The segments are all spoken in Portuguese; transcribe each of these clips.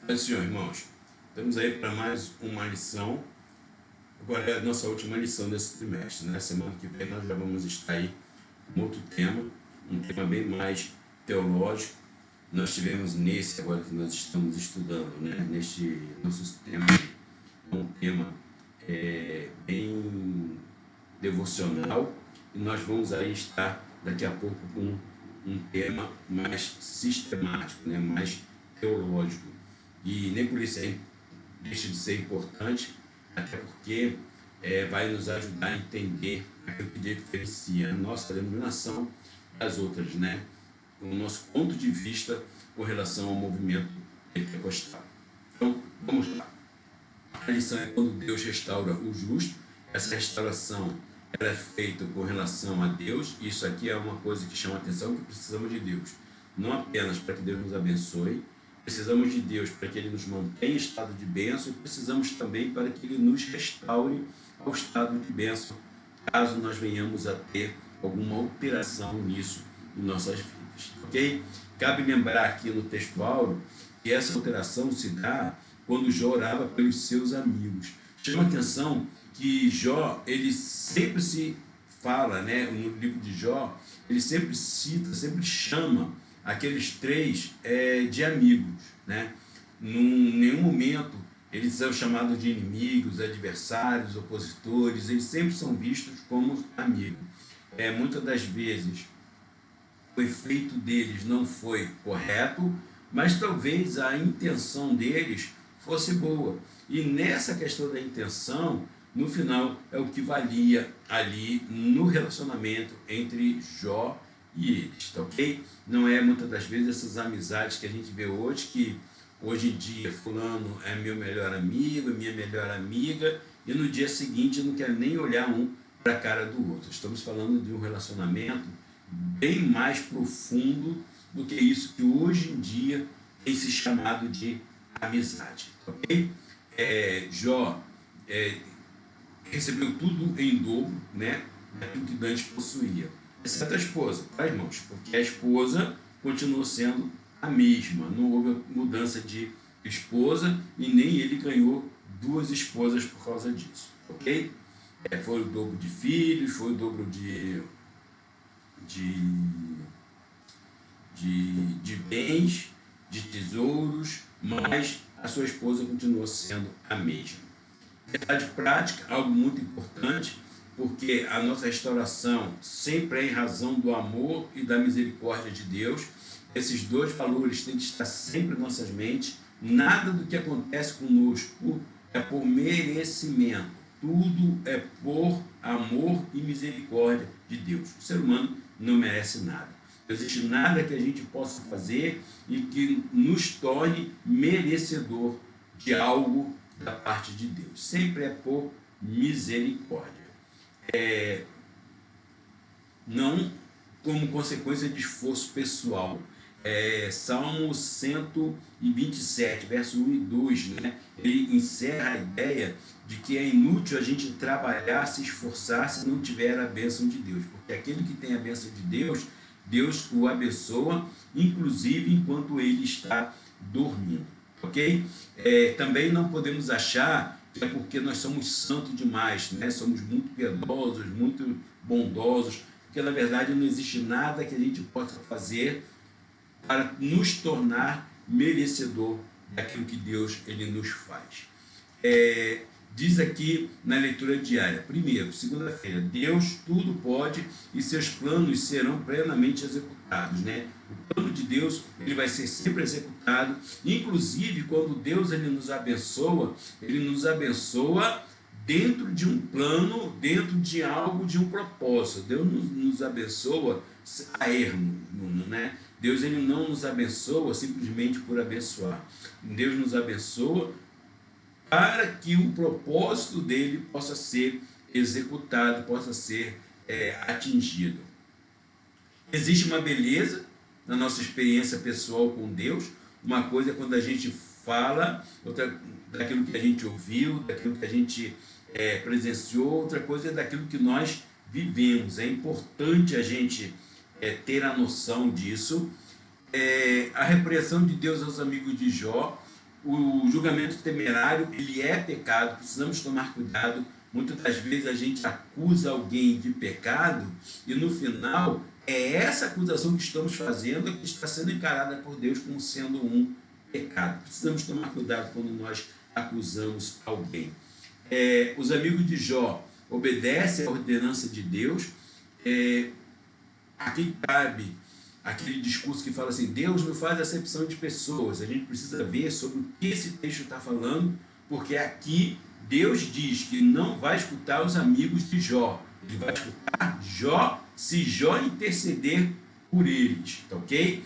Mas, senhor, irmãos, estamos aí para mais uma lição. Agora é a nossa última lição desse trimestre, né? Semana que vem nós já vamos estar aí com outro tema, um tema bem mais teológico. Nós tivemos nesse, agora que nós estamos estudando, né? Neste nosso tema, um tema bem devocional, e nós vamos aí estar daqui a pouco com um tema mais sistemático, né? Mais teológico. E nem por isso deixa de ser importante, até porque vai nos ajudar a entender aquilo que diferencia a nossa denominação das outras, né? O nosso ponto de vista com relação ao movimento pentecostal. Então, vamos lá. A lição é quando Deus restaura o justo. Essa restauração ela é feita com relação a Deus. Isso aqui é uma coisa que chama a atenção, que precisamos de Deus. Não apenas para que Deus nos abençoe, precisamos de Deus para que Ele nos mantenha em estado de bênção, e precisamos também para que Ele nos restaure ao estado de bênção, caso nós venhamos a ter alguma alteração nisso em nossas vidas. Ok? Cabe lembrar aqui no texto áureo que essa alteração se dá quando Jó orava pelos seus amigos. Chama atenção que Jó, ele sempre se fala, né, no livro de Jó, ele sempre cita, sempre chama aqueles três de amigos, né? Em nenhum momento eles são chamados de inimigos, adversários, opositores, eles sempre são vistos como amigos. Muitas das vezes o efeito deles não foi correto, mas talvez a intenção deles fosse boa. E nessa questão da intenção, no final, é o que valia ali no relacionamento entre Jó e eles, tá ok? Não é muitas das vezes essas amizades que a gente vê hoje, que hoje em dia fulano é meu melhor amigo, minha melhor amiga, e no dia seguinte não quer nem olhar um para a cara do outro. Estamos falando de um relacionamento bem mais profundo do que isso que hoje em dia tem se chamado de amizade, ok? Jó recebeu tudo em dobro, né, daquilo que Dante possuía, exceto a esposa, tá, irmãos? Porque a esposa continuou sendo a mesma, não houve mudança de esposa e nem ele ganhou duas esposas por causa disso, ok? Foi o dobro de filhos, foi o dobro de bens, de tesouros, mas a sua esposa continuou sendo a mesma. Verdade prática, algo muito importante, porque a nossa restauração sempre é em razão do amor e da misericórdia de Deus. Esses dois valores têm que estar sempre em nossas mentes. Nada do que acontece conosco é por merecimento. Tudo é por amor e misericórdia de Deus. O ser humano não merece nada. Não existe nada que a gente possa fazer e que nos torne merecedor de algo da parte de Deus. Sempre é por misericórdia. Não como consequência de esforço pessoal. Salmo 127, verso 1 e 2, né? Ele encerra a ideia de que é inútil a gente trabalhar, se esforçar, se não tiver a bênção de Deus. Porque aquele que tem a bênção de Deus, Deus o abençoa, inclusive enquanto ele está dormindo. Ok? Também não podemos achar que é porque nós somos santos demais, né? Somos muito piedosos, muito bondosos, porque na verdade não existe nada que a gente possa fazer para nos tornar merecedor daquilo que Deus ele nos faz. Diz aqui na leitura diária, primeiro, segunda-feira, Deus tudo pode e seus planos serão plenamente executados, né? O plano de Deus ele vai ser sempre executado, inclusive quando Deus ele nos abençoa dentro de um plano, dentro de algo, de um propósito. Deus nos abençoa a ermo, né? Deus ele não nos abençoa simplesmente por abençoar. Deus nos abençoa para que o propósito dele possa ser executado, possa ser atingido. Existe uma beleza na nossa experiência pessoal com Deus. Uma coisa é quando a gente fala, outra daquilo que a gente ouviu, daquilo que a gente presenciou, outra coisa é daquilo que nós vivemos. É importante a gente ter a noção disso. A repreensão de Deus aos amigos de Jó, o julgamento temerário, ele é pecado, precisamos tomar cuidado. Muitas das vezes a gente acusa alguém de pecado e no final é essa acusação que estamos fazendo que está sendo encarada por Deus como sendo um pecado. Precisamos tomar cuidado quando nós acusamos alguém. Os amigos de Jó obedecem à ordenança de Deus. Aqui cabe aquele discurso que fala assim, Deus não faz acepção de pessoas. A gente precisa ver sobre o que esse texto está falando, porque aqui Deus diz que não vai escutar os amigos de Jó. Ele vai escutar Jó se Jó interceder por eles, tá ok?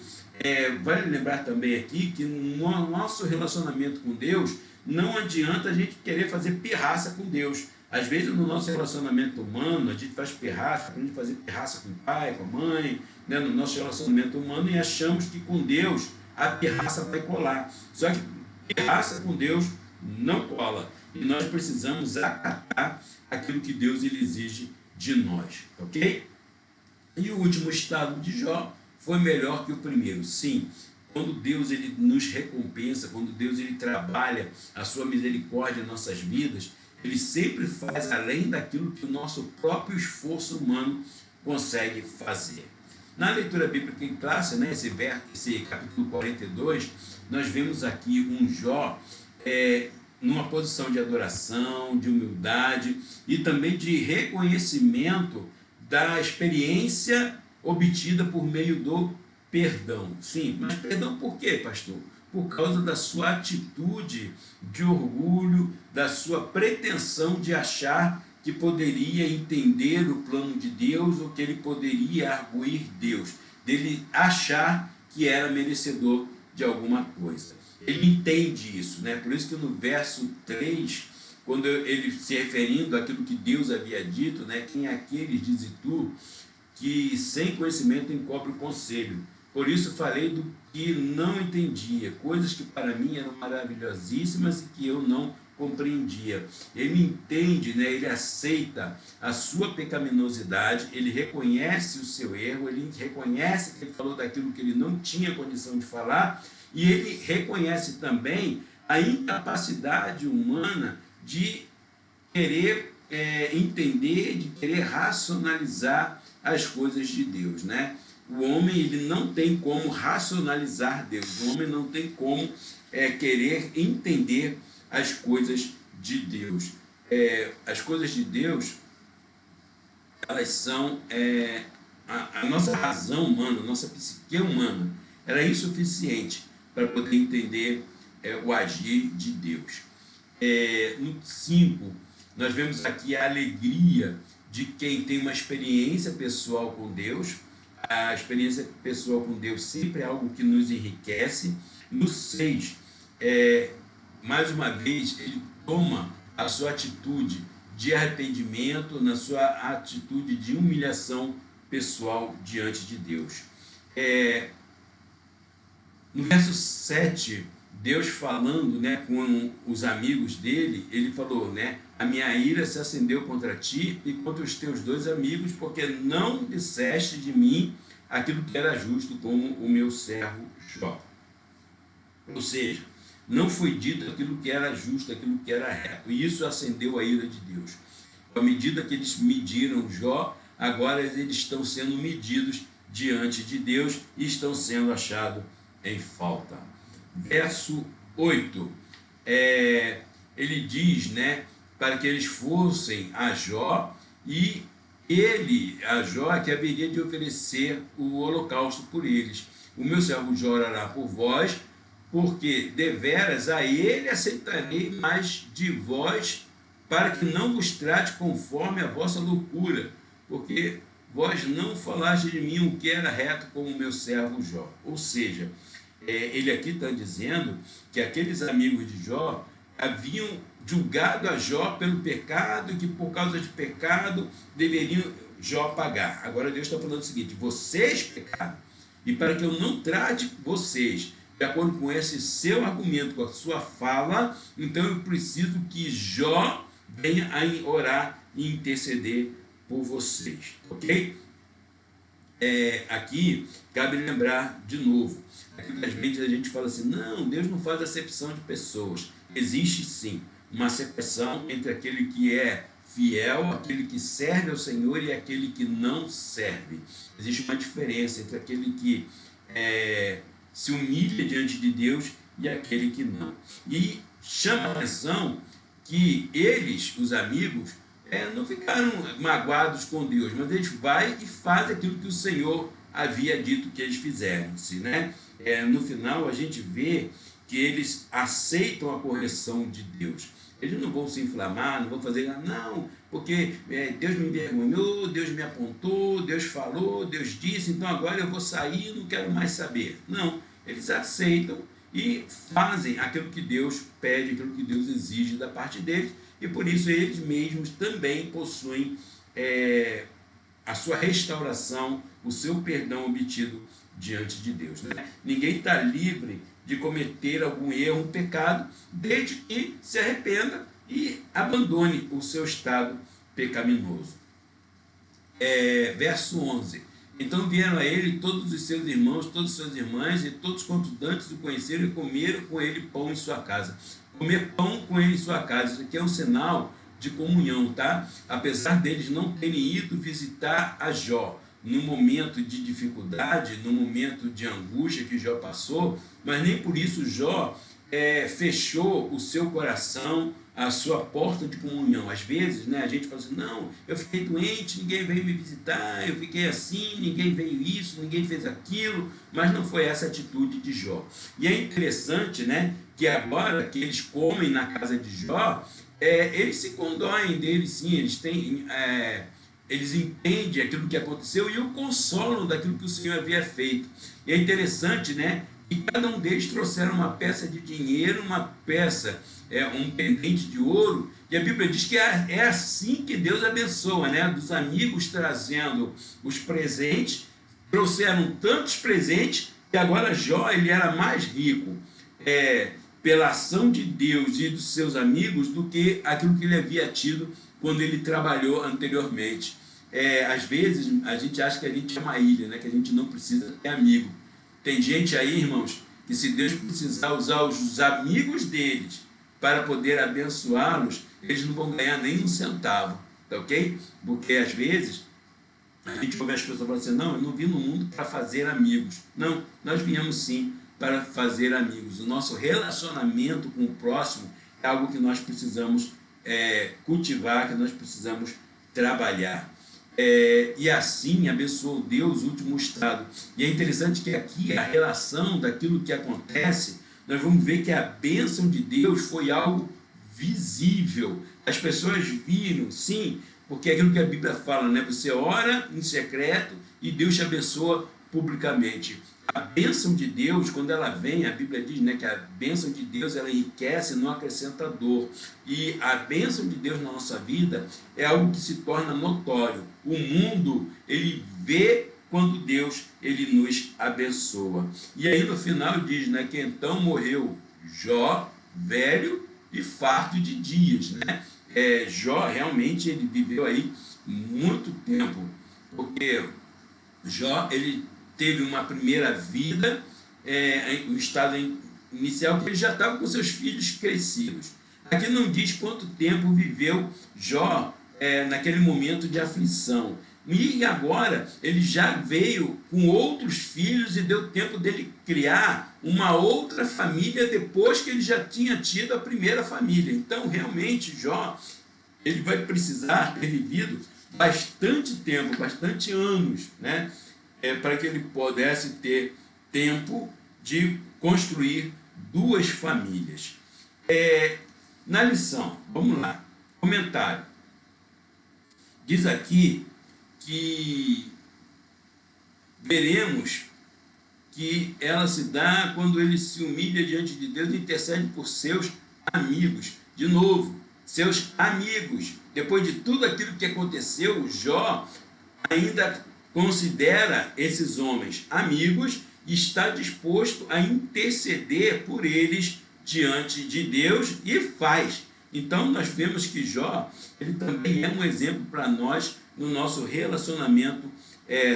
Vale lembrar também aqui que no nosso relacionamento com Deus, não adianta a gente querer fazer pirraça com Deus. Às vezes no nosso relacionamento humano, a gente faz pirraça, aprende a fazer pirraça com o pai, com a mãe, né, no nosso relacionamento humano, e achamos que com Deus a pirraça vai colar. Só que pirraça com Deus não cola. E nós precisamos acatar aquilo que Deus ele exige de nós, ok? E o último estado de Jó foi melhor que o primeiro. Sim, quando Deus ele nos recompensa, quando Deus ele trabalha a sua misericórdia em nossas vidas, ele sempre faz além daquilo que o nosso próprio esforço humano consegue fazer. Na leitura bíblica em classe, né, esse capítulo 42, nós vemos aqui um Jó numa posição de adoração, de humildade e também de reconhecimento da experiência obtida por meio do perdão. Sim, mas perdão por quê, pastor? Por causa da sua atitude de orgulho, da sua pretensão de achar que poderia entender o plano de Deus ou que ele poderia arguir Deus, dele achar que era merecedor de alguma coisa. Ele entende isso, né? Por isso que no verso 3, quando ele se referindo àquilo que Deus havia dito, né? Quem é aqueles, dize tu, que sem conhecimento encobre o conselho. Por isso falei do que não entendia, coisas que para mim eram maravilhosíssimas e que eu não compreendia. Ele entende, né? Ele aceita a sua pecaminosidade, ele reconhece o seu erro, ele reconhece que ele falou daquilo que ele não tinha condição de falar, e ele reconhece também a incapacidade humana de querer entender, de querer racionalizar as coisas de Deus, né? O homem ele não tem como racionalizar Deus, o homem não tem como querer entender as coisas de Deus. As coisas de Deus, elas são a nossa razão humana, a nossa psique humana, ela é insuficiente para poder entender o agir de Deus. No 5, nós vemos aqui a alegria de quem tem uma experiência pessoal com Deus. A experiência pessoal com Deus sempre é algo que nos enriquece. No 6, mais uma vez, ele toma a sua atitude de arrependimento, na sua atitude de humilhação pessoal diante de Deus. No verso 7, Deus falando, né, com os amigos dele, ele falou, né, a minha ira se acendeu contra ti e contra os teus 2 amigos, porque não disseste de mim aquilo que era justo, como o meu servo Jó. Ou seja, não foi dito aquilo que era justo, aquilo que era reto, e isso acendeu a ira de Deus. À medida que eles mediram Jó, agora eles estão sendo medidos diante de Deus e estão sendo achados em falta. Verso 8, ele diz, né, para que eles fossem a Jó, e a Jó que haveria de oferecer o holocausto por eles. O meu servo Jó orará por vós, porque deveras a ele aceitarei mais de vós, para que não vos trate conforme a vossa loucura, porque vós não falaste de mim o que era reto como o meu servo Jó. Ou seja, ele aqui está dizendo que aqueles amigos de Jó haviam julgado a Jó pelo pecado, que por causa de pecado deveriam Jó pagar. Agora Deus está falando o seguinte: vocês pecaram, e para que eu não trate vocês de acordo com esse seu argumento, com a sua fala, então eu preciso que Jó venha a orar e interceder por vocês, ok? aqui cabe lembrar de novo, aqui das vezes a gente fala assim, não, Deus não faz acepção de pessoas. Existe sim uma separação entre aquele que é fiel, aquele que serve ao Senhor e aquele que não serve. Existe uma diferença entre aquele que se humilha diante de Deus e aquele que não. E chama a atenção que eles, os amigos, não ficaram magoados com Deus, mas eles vão e fazem aquilo que o Senhor havia dito que eles fizessem, né? No final a gente vê que eles aceitam a correção de Deus. Eles não vão se inflamar, não vão fazer, não, porque Deus me envergonhou, Deus me apontou, Deus falou, Deus disse, então agora eu vou sair e não quero mais saber. Não, eles aceitam e fazem aquilo que Deus pede, aquilo que Deus exige da parte deles, e por isso eles mesmos também possuem a sua restauração, o seu perdão obtido diante de Deus, né? Ninguém está livre de cometer algum erro, um pecado, desde que se arrependa e abandone o seu estado pecaminoso. Verso 11. Então vieram a ele todos os seus irmãos, todas as suas irmãs, e todos quantos dantes o conheceram, e comeram com ele pão em sua casa. Comer pão com ele em sua casa, isso aqui é um sinal de comunhão, tá? Apesar deles não terem ido visitar a Jó, no momento de dificuldade, no momento de angústia que Jó passou, mas nem por isso Jó fechou o seu coração, a sua porta de comunhão. Às vezes, né, a gente fala assim, não, eu fiquei doente, ninguém veio me visitar, eu fiquei assim, ninguém veio isso, ninguém fez aquilo, mas não foi essa a atitude de Jó. E é interessante, né, que agora que eles comem na casa de Jó, eles se condoem dele, sim, eles entendem aquilo que aconteceu e o consolam daquilo que o Senhor havia feito. E é interessante, né, que cada um deles trouxeram uma peça de dinheiro, uma peça, um pendente de ouro, e a Bíblia diz que é assim que Deus abençoa, né, dos amigos trazendo os presentes, trouxeram tantos presentes que agora Jó ele era mais rico pela ação de Deus e dos seus amigos do que aquilo que ele havia tido quando ele trabalhou anteriormente. Às vezes a gente acha que a gente é uma ilha, né? Que a gente não precisa ter amigo. Tem gente aí, irmãos, que se Deus precisar usar os amigos deles para poder abençoá-los, eles não vão ganhar nem um centavo, tá ok? Porque às vezes a gente ouve as pessoas falando assim, não, eu não vim no mundo para fazer amigos. Não, nós viemos sim para fazer amigos. O nosso relacionamento com o próximo é algo que nós precisamos cultivar, que nós precisamos trabalhar. E assim abençoou Deus o último estado. E é interessante que aqui a relação daquilo que acontece, nós vamos ver que a bênção de Deus foi algo visível. As pessoas viram, sim, porque é aquilo que a Bíblia fala, né? Você ora em secreto e Deus te abençoa publicamente. A bênção de Deus, quando ela vem, a Bíblia diz, né, que a bênção de Deus ela enriquece, não acrescenta dor. E a bênção de Deus na nossa vida é algo que se torna notório. O mundo, ele vê quando Deus ele nos abençoa. E aí no final diz, né, que então morreu Jó, velho e farto de dias, né? Jó realmente ele viveu aí muito tempo, porque Jó ele teve uma primeira vida, o estado inicial, que ele já estava com seus filhos crescidos. Aqui não diz quanto tempo viveu Jó naquele momento de aflição. E agora ele já veio com outros filhos e deu tempo dele criar uma outra família depois que ele já tinha tido a primeira família. Então, realmente, Jó ele vai precisar ter vivido bastante tempo, bastante anos, né? Para que ele pudesse ter tempo de construir duas famílias. Na lição, vamos lá, comentário. Diz aqui que veremos que ela se dá quando ele se humilha diante de Deus e intercede por seus amigos. De novo, seus amigos. Depois de tudo aquilo que aconteceu, Jó ainda considera esses homens amigos e está disposto a interceder por eles diante de Deus e faz. Então nós vemos que Jó ele também é um exemplo para nós no nosso relacionamento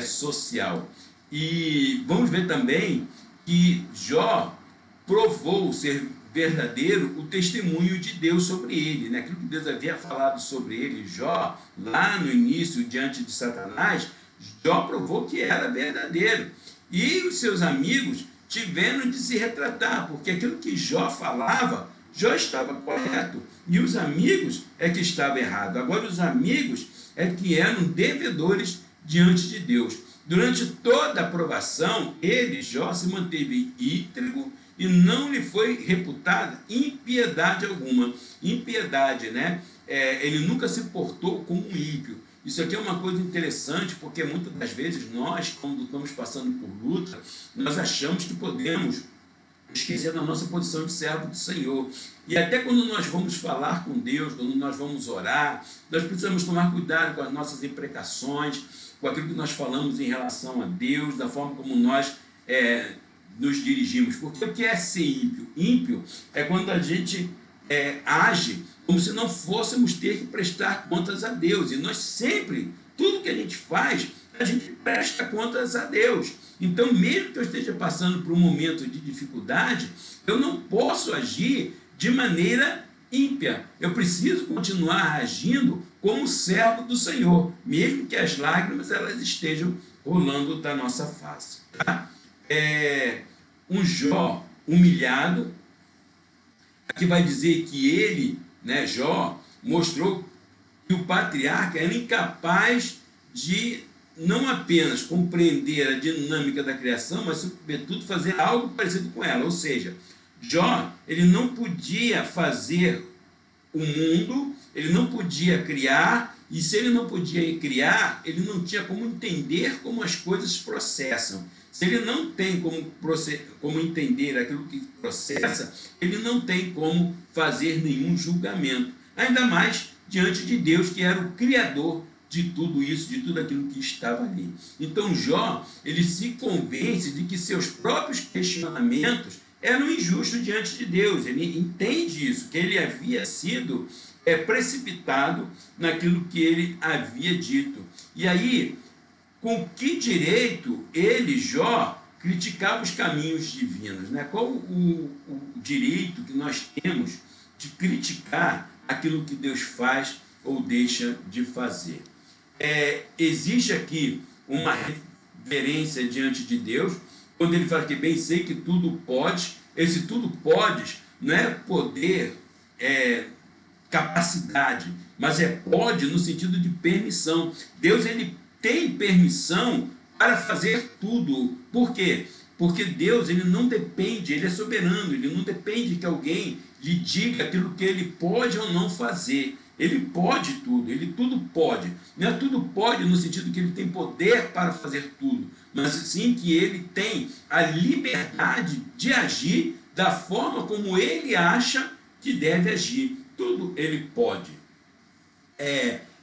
social. E vamos ver também que Jó provou ser verdadeiro o testemunho de Deus sobre ele, né? Aquilo que Deus havia falado sobre ele, Jó, lá no início, diante de Satanás, Jó provou que era verdadeiro. E os seus amigos tiveram de se retratar, porque aquilo que Jó falava, Jó estava correto, e os amigos é que estavam errados. Agora os amigos é que eram devedores diante de Deus. Durante toda a provação, ele, Jó, se manteve íntegro e não lhe foi reputada impiedade alguma. Impiedade, né? Ele nunca se portou como um ímpio. Isso aqui é uma coisa interessante, porque muitas das vezes nós, quando estamos passando por luta, nós achamos que podemos esquecer da nossa posição de servo do Senhor. E até quando nós vamos falar com Deus, quando nós vamos orar, nós precisamos tomar cuidado com as nossas imprecações, com aquilo que nós falamos em relação a Deus, da forma como nós nos dirigimos. Porque o que é ser ímpio? Ímpio é quando a gente age como se não fôssemos ter que prestar contas a Deus. E nós sempre, tudo que a gente faz, a gente presta contas a Deus. Então, mesmo que eu esteja passando por um momento de dificuldade, eu não posso agir de maneira ímpia. Eu preciso continuar agindo como servo do Senhor, mesmo que as lágrimas elas estejam rolando da nossa face. Tá? Um Jó humilhado, aqui vai dizer que ele, né, Jó, mostrou que o patriarca era incapaz de não apenas compreender a dinâmica da criação, mas, sobretudo, fazer algo parecido com ela. Ou seja, Jó, ele não podia fazer o mundo, ele não podia criar, e se ele não podia criar, ele não tinha como entender como as coisas processam. Se ele não tem como entender aquilo que processa, ele não tem como fazer nenhum julgamento. Ainda mais diante de Deus, que era o Criador de tudo isso, de tudo aquilo que estava ali. Então Jó, ele se convence de que seus próprios questionamentos eram injustos diante de Deus. Ele entende isso, que ele havia sido precipitado naquilo que ele havia dito. E aí, com que direito ele, Jó, criticava os caminhos divinos? Né? Qual o direito que nós temos de criticar aquilo que Deus faz ou deixa de fazer? Existe aqui uma reverência diante de Deus, quando ele fala que bem sei que tudo pode. Esse tudo pode não é poder, capacidade, mas pode no sentido de permissão. Deus, ele tem permissão para fazer tudo. Por quê? Porque Deus, ele não depende, ele é soberano, ele não depende que alguém lhe diga aquilo que ele pode ou não fazer. Ele pode tudo, ele tudo pode. Não é tudo pode no sentido que ele tem poder para fazer tudo, mas sim que ele tem a liberdade de agir da forma como ele acha que deve agir. Tudo ele pode.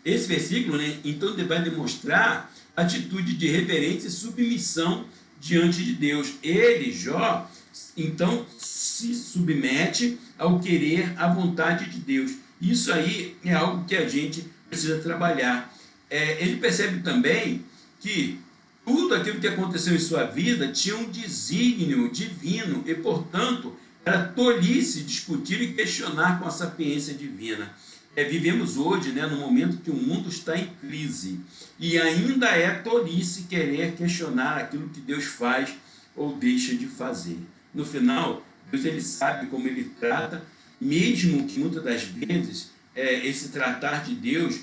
Esse versículo, né, então, vai demonstrar atitude de reverência e submissão diante de Deus. Ele, Jó, então, se submete ao querer, à vontade de Deus. Isso aí é algo que a gente precisa trabalhar. Ele percebe também que tudo aquilo que aconteceu em sua vida tinha um desígnio divino e, portanto, era tolice discutir e questionar com a sapiência divina. Vivemos hoje, né, no momento que o mundo está em crise, e ainda é tolice querer questionar aquilo que Deus faz ou deixa de fazer. No final, Deus, ele sabe como ele trata, mesmo que muitas das vezes esse tratar de Deus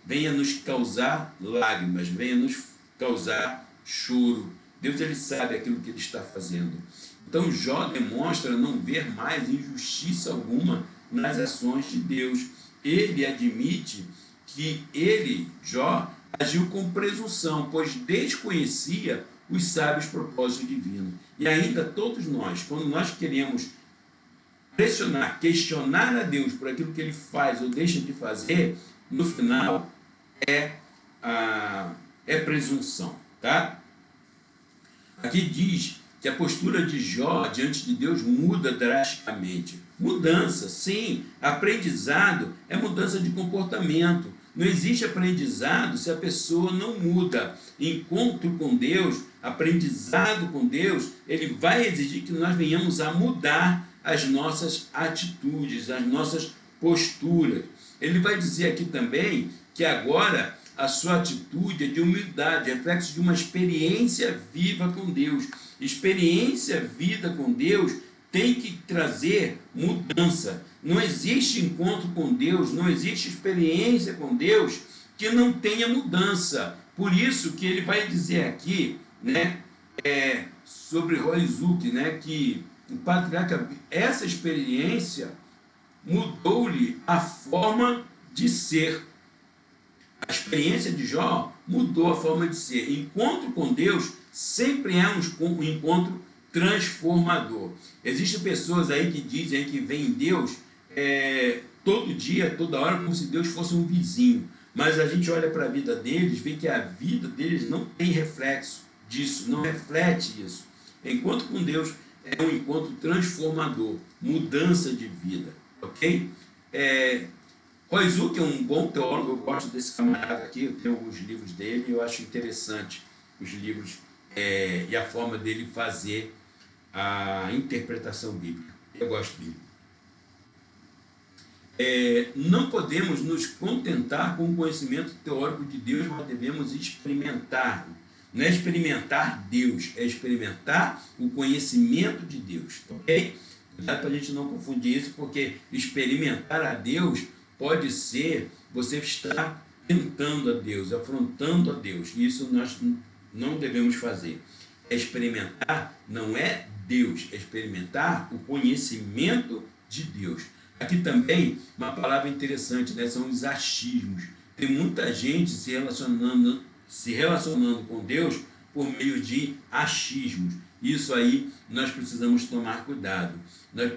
venha nos causar lágrimas, venha nos causar choro. Deus, ele sabe aquilo que ele está fazendo. Então Jó demonstra não ver mais injustiça alguma nas ações de Deus. Ele admite que ele, Jó, agiu com presunção, pois desconhecia os sábios propósitos divinos. E ainda todos nós, quando nós queremos pressionar, questionar a Deus por aquilo que ele faz ou deixa de fazer, no final é presunção. Tá? Aqui diz que a postura de Jó diante de Deus muda drasticamente. Mudança, sim. Aprendizado é mudança de comportamento. Não existe aprendizado se a pessoa não muda. Encontro com Deus, aprendizado com Deus, ele vai exigir que nós venhamos a mudar as nossas atitudes, as nossas posturas. Ele vai dizer aqui também que agora a sua atitude é de humildade, reflexo de uma experiência viva com Deus. Experiência vida com Deus tem que trazer mudança. Não existe encontro com Deus, não existe experiência com Deus que não tenha mudança. Por isso que ele vai dizer aqui, né, sobre Roizuki, né, que o patriarca, essa experiência mudou-lhe a forma de ser. A experiência de Jó mudou a forma de ser. Encontro com Deus sempre é um encontro transformador. Existem pessoas aí que dizem que veem Deus todo dia, toda hora, como se Deus fosse um vizinho. Mas a gente olha para a vida deles, vê que a vida deles não tem reflexo disso, não reflete isso. Encontro com Deus é um encontro transformador, mudança de vida, ok? Koizuki é um bom teólogo, eu gosto desse camarada aqui, eu tenho alguns livros dele, eu acho interessante os livros e a forma dele fazer a interpretação bíblica. Eu gosto dele. Não podemos nos contentar com o conhecimento teórico de Deus, mas devemos experimentar. Não é experimentar Deus, é experimentar o conhecimento de Deus, ok? Cuidado para a gente não confundir isso, porque experimentar a Deus pode ser você estar tentando a Deus, afrontando a Deus. Isso nós não devemos fazer. Experimentar não é Deus, é experimentar o conhecimento de Deus. Aqui também, uma palavra interessante, né? São os achismos. Tem muita gente se relacionando com Deus por meio de achismos. Isso aí nós precisamos tomar cuidado.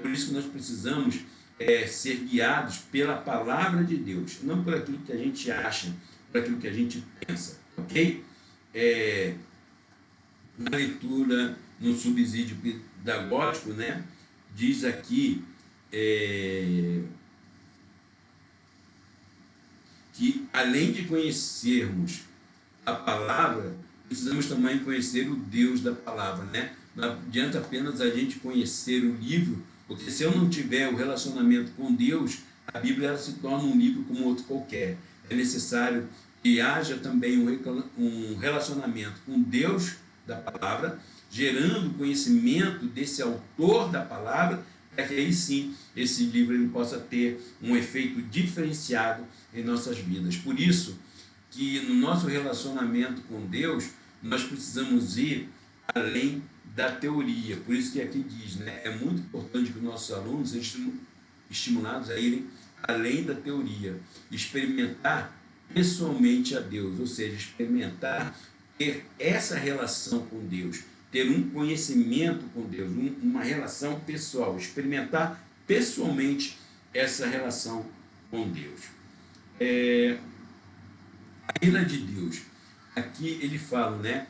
Por isso que nós precisamos ser guiados pela palavra de Deus, não por aquilo que a gente acha, por aquilo que a gente pensa, ok? Na leitura, no subsídio pedagógico, né, diz aqui que além de conhecermos a palavra, precisamos também conhecer o Deus da palavra, né? Não adianta apenas a gente conhecer o livro, porque se eu não tiver o relacionamento com Deus, a Bíblia ela se torna um livro como outro qualquer. É necessário que haja também um relacionamento com Deus da palavra, gerando conhecimento desse autor da palavra, para que aí sim esse livro ele possa ter um efeito diferenciado em nossas vidas. Por isso que no nosso relacionamento com Deus, nós precisamos ir além da teoria. Por isso que aqui diz, né, é muito importante que os nossos alunos sejam estimulados a irem além da teoria, experimentar pessoalmente a Deus, ou seja, experimentar ter essa relação com Deus, ter um conhecimento com Deus, uma relação pessoal, experimentar pessoalmente essa relação com Deus. A ira de Deus, aqui ele fala, né,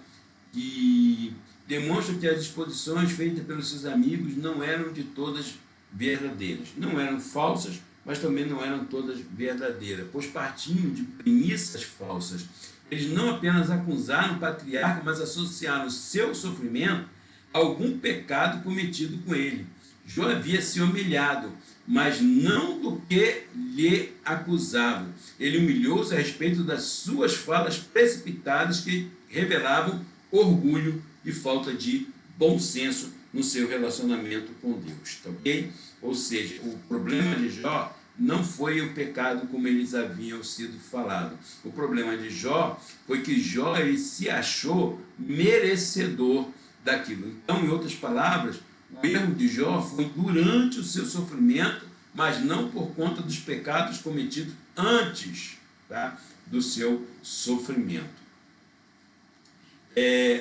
que demonstra que as exposições feitas pelos seus amigos não eram de todas verdadeiras, não eram falsas, mas também não eram todas verdadeiras, pois partiam de premissas falsas. Eles não apenas acusaram o patriarca, mas associaram o seu sofrimento a algum pecado cometido com ele. Jó havia se humilhado, mas não do que lhe acusavam. Ele humilhou-se a respeito das suas falas precipitadas que revelavam orgulho e falta de bom senso no seu relacionamento com Deus, tá ok? Ou seja, o problema de Jó não foi o pecado como eles haviam sido falados. O problema de Jó foi que Jó ele se achou merecedor daquilo. Então, em outras palavras, o erro de Jó foi durante o seu sofrimento, mas não por conta dos pecados cometidos antes, tá, do seu sofrimento.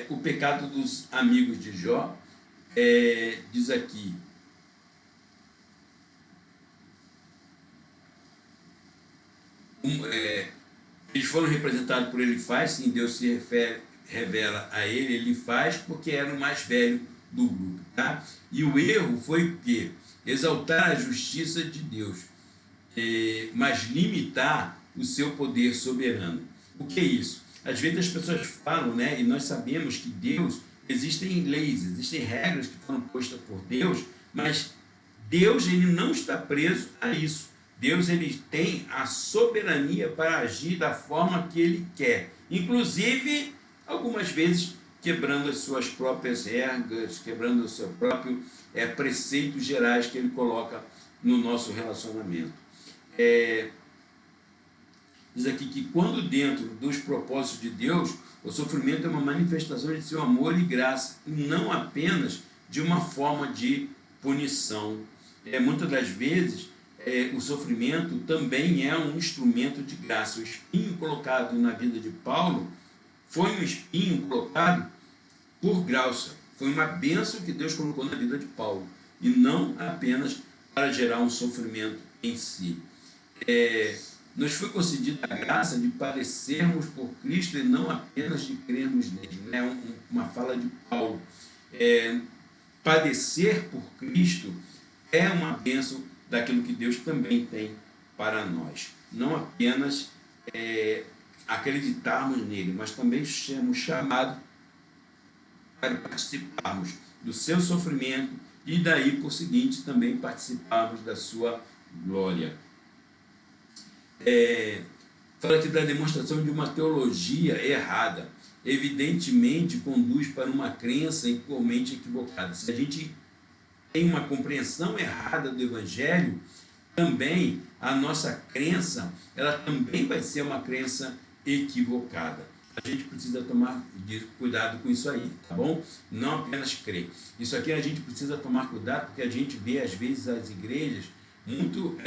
O pecado dos amigos de Jó, diz aqui, eles foram representados por Elifaz, sim, Deus se revela a ele, Elifaz, porque era o mais velho do grupo, tá? E o erro foi o quê? Exaltar a justiça de Deus, mas limitar o seu poder soberano. O que é isso? Às vezes as pessoas falam, né, e nós sabemos que Deus, existem leis, existem regras que foram postas por Deus, mas Deus, ele não está preso a isso. Deus, ele tem a soberania para agir da forma que ele quer, inclusive algumas vezes quebrando as suas próprias regras, quebrando o seu próprio preceitos gerais que ele coloca no nosso relacionamento. Diz aqui que quando dentro dos propósitos de Deus, o sofrimento é uma manifestação de seu amor e graça, e não apenas de uma forma de punição. Muitas das vezes, o sofrimento também é um instrumento de graça. O espinho colocado na vida de Paulo foi um espinho colocado por graça. Foi uma bênção que Deus colocou na vida de Paulo, e não apenas para gerar um sofrimento em si. Nos foi concedida a graça de padecermos por Cristo e não apenas de crermos nele. Uma fala de Paulo. Padecer por Cristo é uma bênção daquilo que Deus também tem para nós. Não apenas acreditarmos nele, mas também sermos chamados para participarmos do seu sofrimento e daí, por seguinte, também participarmos da sua glória. Fala aqui da demonstração de uma teologia errada. Evidentemente conduz para uma crença igualmente equivocada. Se a gente tem uma compreensão errada do Evangelho, também a nossa crença, ela também vai ser uma crença equivocada. A gente precisa tomar cuidado com isso aí, tá bom? Não apenas crer. Isso aqui a gente precisa tomar cuidado, porque a gente vê às vezes as igrejas muito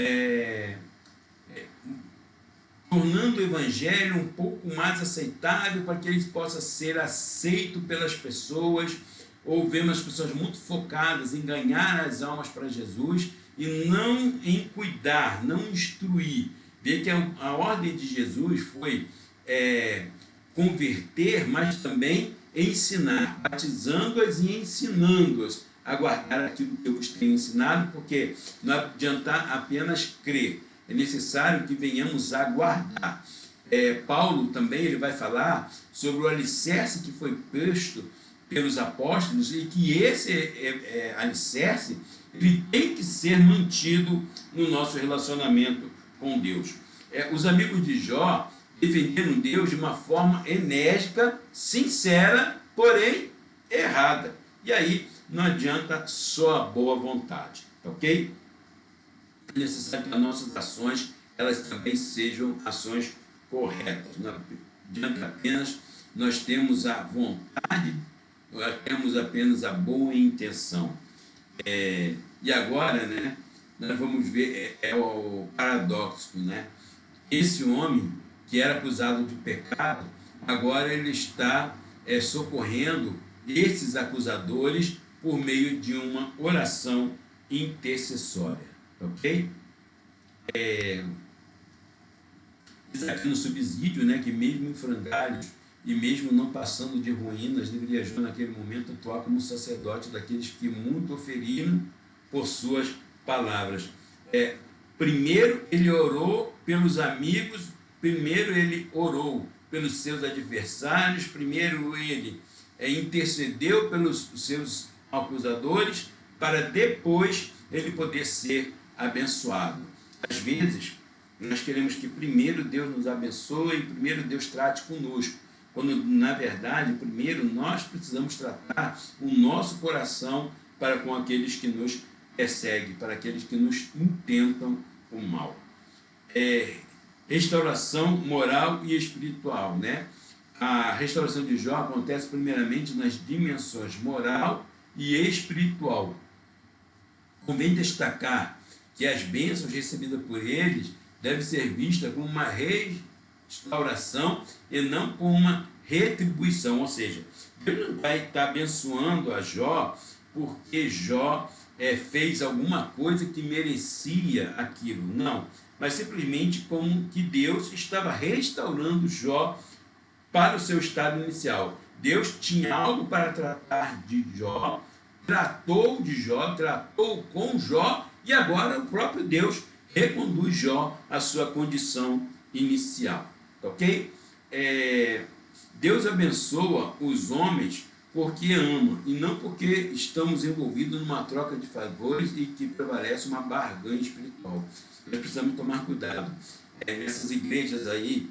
tornando o Evangelho um pouco mais aceitável para que ele possa ser aceito pelas pessoas, ou vemos as pessoas muito focadas em ganhar as almas para Jesus e não em cuidar, não instruir. Vê que a ordem de Jesus foi converter, mas também ensinar, batizando-as e ensinando-as a guardar aquilo que eu vos tenho ensinado, porque não adianta apenas crer, é necessário que venhamos a guardar. Paulo também ele vai falar sobre o alicerce que foi posto pelos apóstolos e que esse alicerce ele tem que ser mantido no nosso relacionamento com Deus. Os amigos de Jó defenderam Deus de uma forma enérgica, sincera, porém errada. E aí não adianta só a boa vontade, ok? É necessário que as nossas ações elas também sejam ações corretas. Não adianta apenas nós temos a vontade, nós temos apenas a boa intenção. E agora, né, nós vamos ver o paradoxo, né? Esse homem que era acusado de pecado, agora ele está socorrendo esses acusadores por meio de uma oração intercessória. Ok? Diz aqui no subsídio, né, que mesmo em frangalhos e mesmo não passando de ruínas, deveria Jó naquele momento atuar como sacerdote daqueles que muito oferiram por suas palavras. Primeiro ele orou pelos amigos, primeiro ele orou pelos seus adversários, primeiro ele intercedeu pelos seus acusadores, para depois ele poder ser abençoado. Às vezes, nós queremos que primeiro Deus nos abençoe, primeiro Deus trate conosco, quando, na verdade, primeiro nós precisamos tratar o nosso coração para com aqueles que nos perseguem, para aqueles que nos intentam o mal. Restauração moral e espiritual, né? A restauração de Jó acontece primeiramente nas dimensões moral e espiritual. Convém destacar que as bênçãos recebidas por eles devem ser vistas como uma restauração e não como uma retribuição. Ou seja, Deus não vai estar abençoando a Jó porque Jó fez alguma coisa que merecia aquilo. Não, mas simplesmente como que Deus estava restaurando Jó para o seu estado inicial. Deus tinha algo para tratar de Jó, tratou de Jó, tratou com Jó, e agora o próprio Deus reconduz Jó à sua condição inicial, ok? Deus abençoa os homens porque ama, e não porque estamos envolvidos numa troca de favores e que prevalece uma barganha espiritual. Nós precisamos tomar cuidado. Nessas igrejas aí,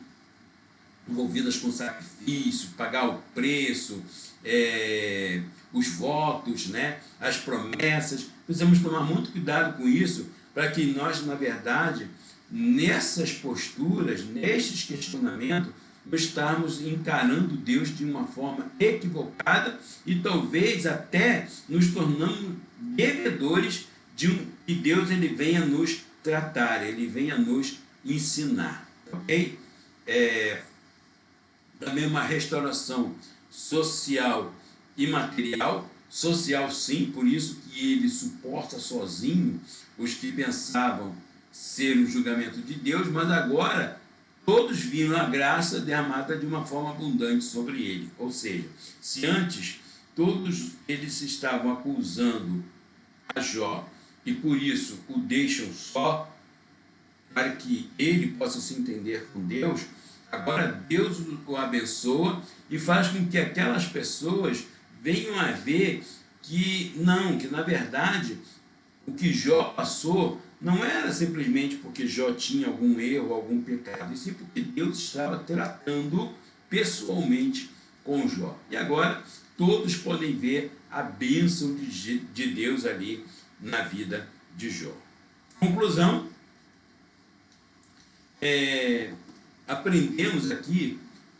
envolvidas com sacrifício, pagar o preço, os votos, né, as promessas, precisamos tomar muito cuidado com isso, para que nós, na verdade, nessas posturas, nesses questionamentos, estarmos encarando Deus de uma forma equivocada e talvez até nos tornamos devedores de que Deus ele venha nos tratar, ele venha nos ensinar, ok? Também uma restauração social e material, social sim, por isso que ele suporta sozinho os que pensavam ser um julgamento de Deus, mas agora todos viram a graça derramada de uma forma abundante sobre ele. Ou seja, se antes todos eles estavam acusando a Jó e por isso o deixam só para que ele possa se entender com Deus, agora Deus o abençoa e faz com que aquelas pessoas venham a ver que não, que na verdade o que Jó passou não era simplesmente porque Jó tinha algum erro, algum pecado, e sim porque Deus estava tratando pessoalmente com Jó. E agora todos podem ver a bênção de Deus ali na vida de Jó. Conclusão, aprendemos aqui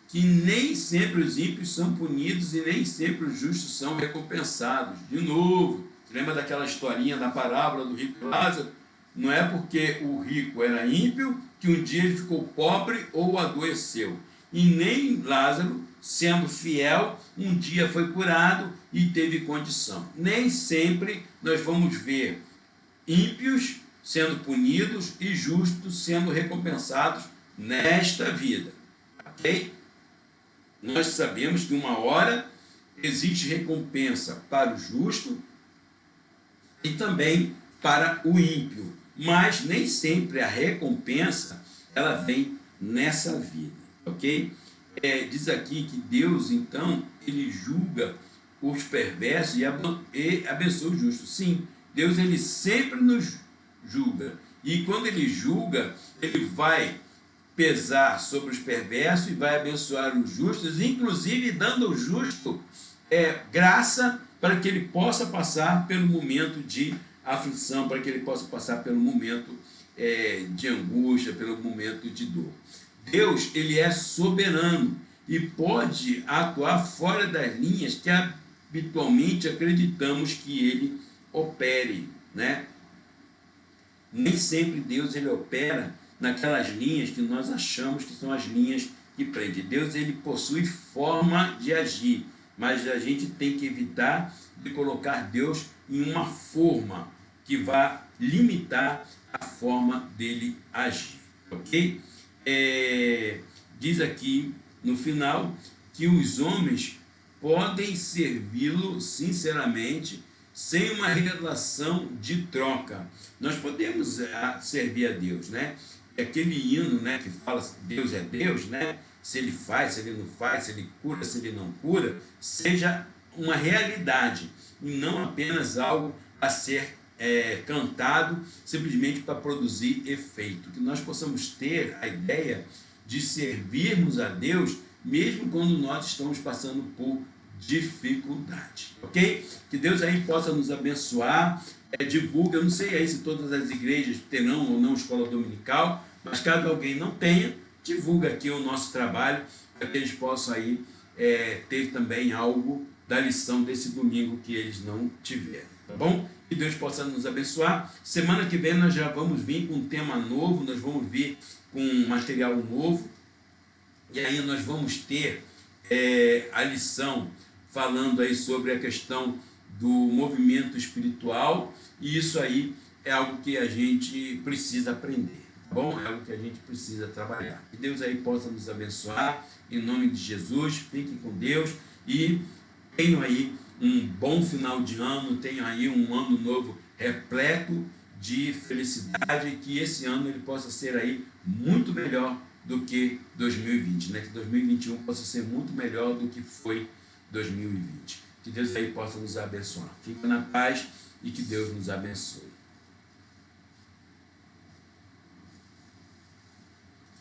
que nem sempre os ímpios são punidos e nem sempre os justos são recompensados. De novo, lembra daquela historinha da parábola do rico Lázaro? Não é porque o rico era ímpio que um dia ele ficou pobre ou adoeceu. E nem Lázaro, sendo fiel, um dia foi curado e teve condição. Nem sempre nós vamos ver ímpios sendo punidos e justos sendo recompensados nesta vida. Ok? Nós sabemos que uma hora existe recompensa para o justo e também para o ímpio. Mas nem sempre a recompensa ela vem nessa vida, ok? Diz aqui que Deus, então, ele julga os perversos e abençoa os justos. Sim, Deus ele sempre nos julga. E quando ele julga, ele vai pesar sobre os perversos e vai abençoar os justos, inclusive dando ao justo graça para que ele possa passar pelo momento de aflição, para que ele possa passar pelo momento de angústia, pelo momento de dor. Deus, ele é soberano e pode atuar fora das linhas que habitualmente acreditamos que ele opere, né? Nem sempre Deus ele opera naquelas linhas que nós achamos que são as linhas que prendem. Deus ele possui forma de agir, mas a gente tem que evitar de colocar Deus em uma forma que vá limitar a forma dele agir, ok? Diz aqui no final que os homens podem servi-lo sinceramente, sem uma relação de troca. Nós podemos servir a Deus, né? Aquele hino, né, que fala Deus é Deus, né? Se ele faz, se ele não faz, se ele cura, se ele não cura, seja uma realidade e não apenas algo a ser cantado simplesmente para produzir efeito. Que nós possamos ter a ideia de servirmos a Deus mesmo quando nós estamos passando por dificuldade, ok? Que Deus aí possa nos abençoar. Divulga, eu não sei aí se todas as igrejas terão ou não escola dominical, mas caso alguém não tenha, divulga aqui o nosso trabalho para que eles possam aí ter também algo da lição desse domingo que eles não tiveram, tá bom? Que Deus possa nos abençoar. Semana que vem nós já vamos vir com um tema novo, nós vamos vir com um material novo e aí nós vamos ter a lição falando aí sobre a questão do movimento espiritual, e isso aí é algo que a gente precisa aprender, tá bom? É algo que a gente precisa trabalhar. Que Deus aí possa nos abençoar, em nome de Jesus. Fiquem com Deus e tenham aí um bom final de ano, tenham aí um ano novo repleto de felicidade, que esse ano ele possa ser aí muito melhor do que 2020, né? Que 2021 possa ser muito melhor do que foi 2020. Que Deus aí possa nos abençoar. Fica na paz e que Deus nos abençoe.